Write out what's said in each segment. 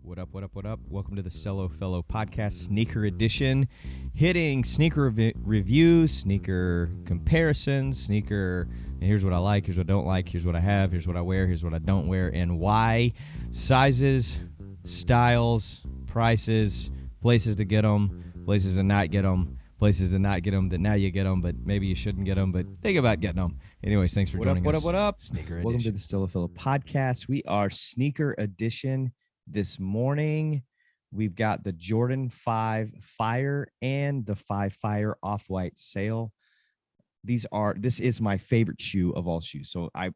What up, what up, what up? Welcome to the Cello Fellow Podcast Sneaker Edition. Hitting sneaker reviews, sneaker comparisons, sneaker, and here's what I like, here's what I don't like, here's what I have, here's what I wear, here's what I don't wear, and why. Sizes, styles, prices, places to get them, places to not get them, places to not get them that now you get them, but maybe you shouldn't get them, but think about getting them. Anyways, thanks for joining us. What up? Sneaker Welcome Edition. to the Stella Fellow Podcast. We are Sneaker Edition this morning. We've got the Jordan 5 Fire and the 5 Fire Off-White sale. This is my favorite shoe of all shoes. So I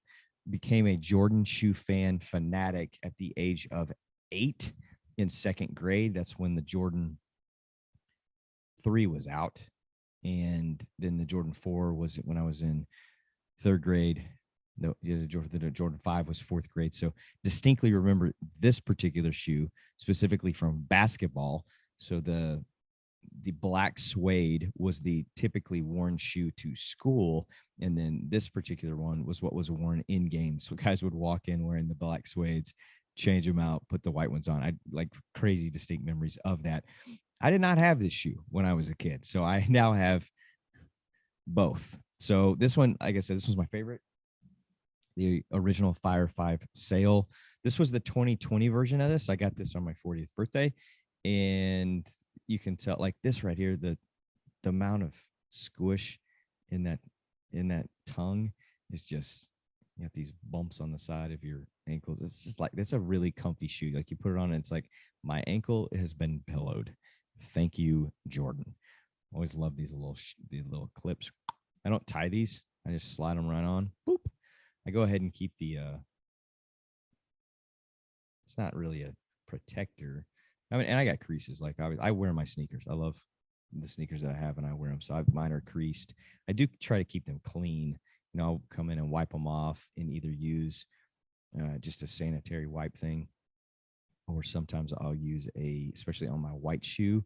became a Jordan shoe fanatic at the age of 8 in second grade. That's when the Jordan 3 was out. And then the Jordan 4 was when I was in third grade. No, the Jordan 5 was fourth grade. So distinctly remember this particular shoe, specifically from basketball. So the black suede was the typically worn shoe to school. And then this particular one was what was worn in games. So guys would walk in wearing the black suedes, change them out, put the white ones on. I like crazy distinct memories of that. I did not have this shoe when I was a kid. So I now have both. So this one, like I said, this was my favorite. The original Fire 5 sale. This was the 2020 version of this. I got this on my 40th birthday. And you can tell, like this right here, the amount of squish in that tongue is just, you got these bumps on the side of your ankles. It's just like, that's a really comfy shoe. Like you put it on and it's like, my ankle has been pillowed. Thank you, Jordan. Always love these little clips. I don't tie these. I just slide them right on. Boop. I go ahead and keep the, it's not really a protector. I mean, and I got creases. Like I wear my sneakers. I love the sneakers that I have and I wear them. So mine are creased. I do try to keep them clean. You know, I'll come in and wipe them off and either use just a sanitary wipe thing, or sometimes I'll use especially on my white shoe,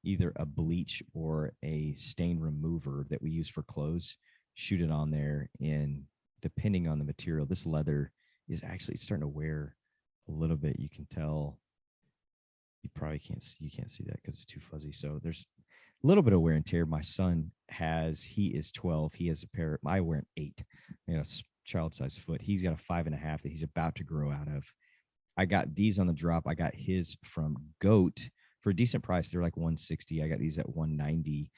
either a bleach or a stain remover that we use for clothes, shoot it on there. And depending on the material, this leather is actually starting to wear a little bit. You can tell. You probably can't see that because it's too fuzzy. So there's a little bit of wear and tear. My son he is 12. He has a pair. I wear an 8, child size foot. He's got a 5.5 that he's about to grow out of. I got these on the drop. I got his from GOAT for a decent price. They're like $160. I got these at $190.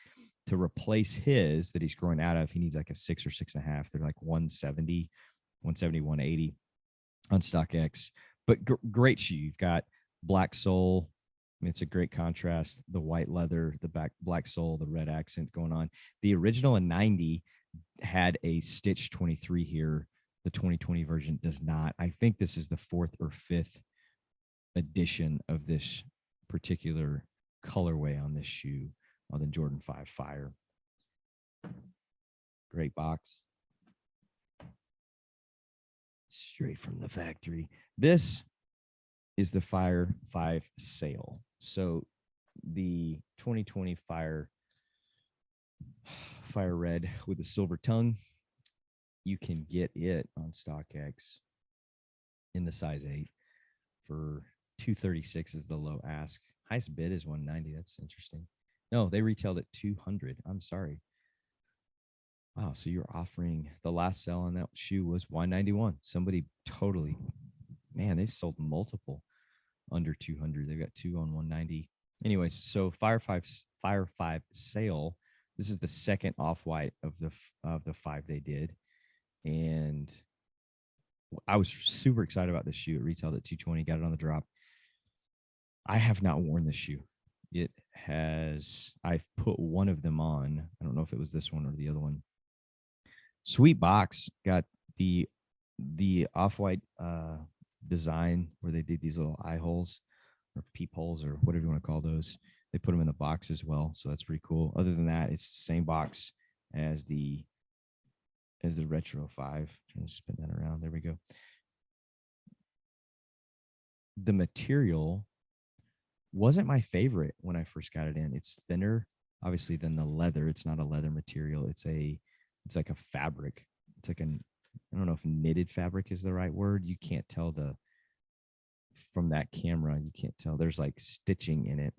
To replace his that he's growing out of, he needs like a 6 or 6.5. They're like $170, $180 on StockX. But great shoe. You've got black sole. I mean, it's a great contrast. The white leather, the black sole, the red accent going on. The original in 90 had a Stitch 23 here. The 2020 version does not. I think this is the 4th or 5th edition of this particular colorway on this shoe, on the Jordan 5 Fire. Great box. Straight from the factory. This is the Fire 5 sale. So the 2020 Fire Red with the silver tongue, you can get it on StockX in the size 8 for $236 is the low ask. Highest bid is $190. That's interesting. No, they retailed at $200. I'm sorry. Wow, so you're offering, the last sale on that shoe was $191. Somebody totally, man, they've sold multiple under $200. They've got 2 on $190. Anyways, so Fire 5 sale. This is the second off-white of the 5 they did, and I was super excited about this shoe. It retailed at $220. Got it on the drop. I have not worn this shoe. I've put one of them on. I don't know if it was this one or the other one. Sweet box. Got the off-white design where they did these little eye holes or peepholes or whatever you want to call those. They put them in the box as well, so that's pretty cool. Other than that, it's the same box as the Retro 5. Trying to spin that around. There we go. The material wasn't my favorite when I first got it in. It's thinner, obviously, than the leather. It's not a leather material. It's like a fabric. It's like I don't know if knitted fabric is the right word. You can't tell the from that camera, you can't tell. There's like stitching in it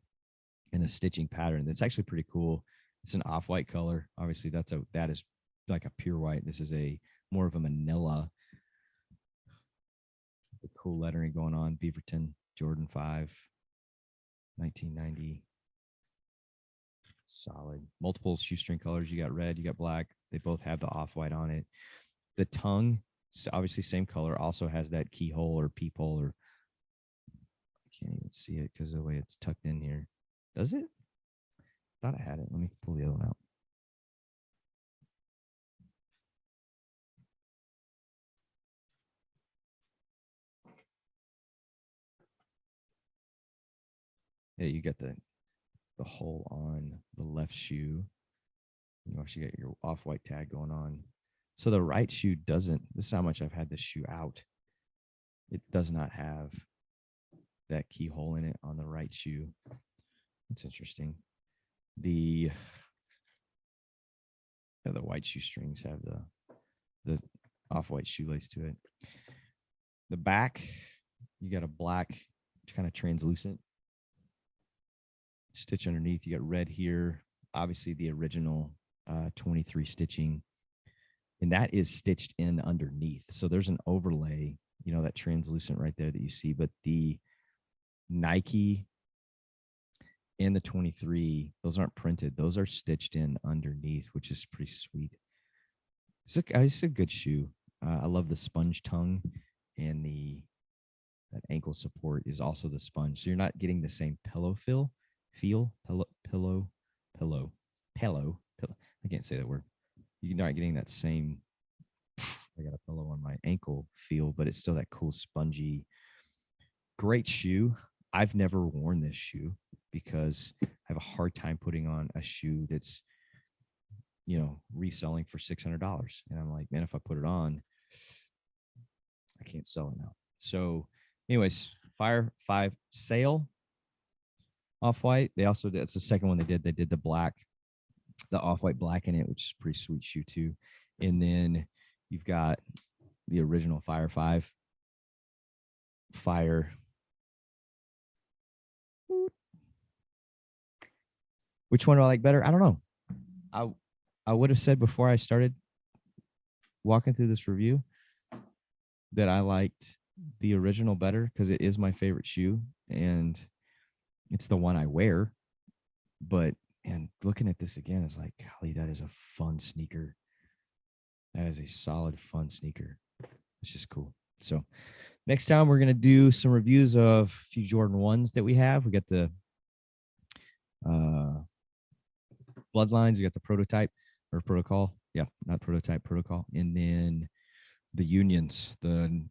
and a stitching pattern. That's actually pretty cool. It's an off-white color. Obviously, that is like a pure white. This is a more of a manila. The cool lettering going on. Beaverton Jordan 5, 1990. Solid. Multiple shoestring colors. You got red, you got black. They both have the off-white on it. The tongue, obviously same color, also has that keyhole or peephole, or I can't even see it because of the way it's tucked in here. Does it? Thought I had it. Let me pull the other one out. Yeah, you got the hole on the left shoe. You actually got your off-white tag going on. So the right shoe doesn't. This is how much I've had this shoe out. It does not have that keyhole in it on the right shoe. That's interesting. The white shoestrings have the off-white shoelace to it. The back, you got a black, kind of translucent stitch underneath. You got red here. Obviously, the original 23 stitching, and that is stitched in underneath. So there's an overlay, that translucent right there that you see. But the Nike and the 23, those aren't printed. Those are stitched in underneath, which is pretty sweet. It's a good shoe. I love the sponge tongue, and that ankle support is also the sponge. So you're not getting the same pillow pillow. I can't say that word. You're not getting that same, I got a pillow on my ankle feel, but it's still that cool spongy, great shoe. I've never worn this shoe because I have a hard time putting on a shoe that's, reselling for $600. And I'm like, man, if I put it on, I can't sell it now. So anyways, Fire 5 sale. Off-white. They also did, it's the second one they did. They did the black, the off-white black in it, which is a pretty sweet shoe too. And then you've got the original Fire 5. Fire. Which one do I like better? I don't know. I would have said before I started walking through this review that I liked the original better because it is my favorite shoe and it's the one I wear. But, and looking at this again is like, golly, that is a fun sneaker. That is a solid, fun sneaker. It's just cool. So next time we're going to do some reviews of a few Jordan 1s that we have. We got the Bloodlines. We got the prototype or protocol. Yeah, not prototype, protocol. And then the Unions, the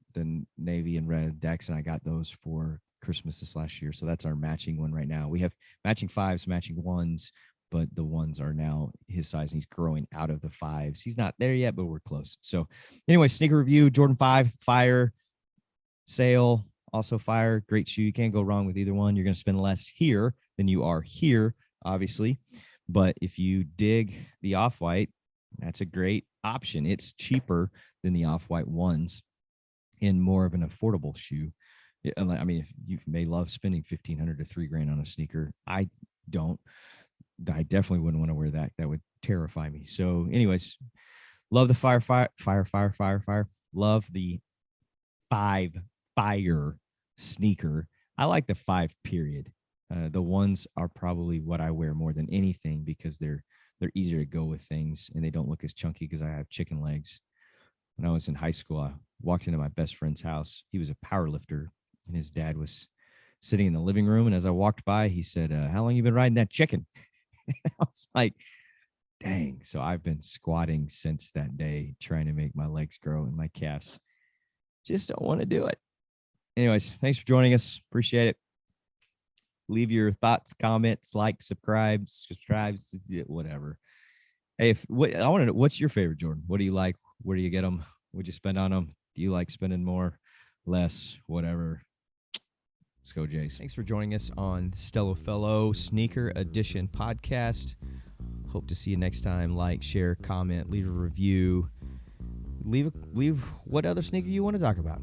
navy and red. Dax and I got those for Christmas this last year. So that's our matching one right now. We have matching 5s, matching 1s, but the 1s are now his size and he's growing out of the 5s. He's not there yet, but we're close. So anyway, sneaker review, Jordan 5, Fire, sale, also Fire, great shoe. You can't go wrong with either one. You're going to spend less here than you are here, obviously. But if you dig the off-white, that's a great option. It's cheaper than the off-white 1s and more of an affordable shoe. I mean, if you may love spending $1,500 to $3,000 on a sneaker, I don't. I definitely wouldn't want to wear that. That would terrify me. So, anyways, love the fire. Love the 5 Fire sneaker. I like the 5 period. The 1s are probably what I wear more than anything because they're easier to go with things and they don't look as chunky because I have chicken legs. When I was in high school, I walked into my best friend's house. He was a power lifter. And his dad was sitting in the living room. And as I walked by, he said, how long you been riding that chicken? I was like, dang. So I've been squatting since that day, trying to make my legs grow and my calves. Just don't want to do it. Anyways, thanks for joining us. Appreciate it. Leave your thoughts, comments, subscribe, whatever. Hey, I want to know, what's your favorite Jordan? What do you like? Where do you get them? What'd you spend on them? Do you like spending more, less, whatever? Let's go, Jace. Thanks for joining us on Stello Fellow Sneaker Edition podcast. Hope to see you next time. Like, share, comment, leave a review. Leave what other sneaker you want to talk about.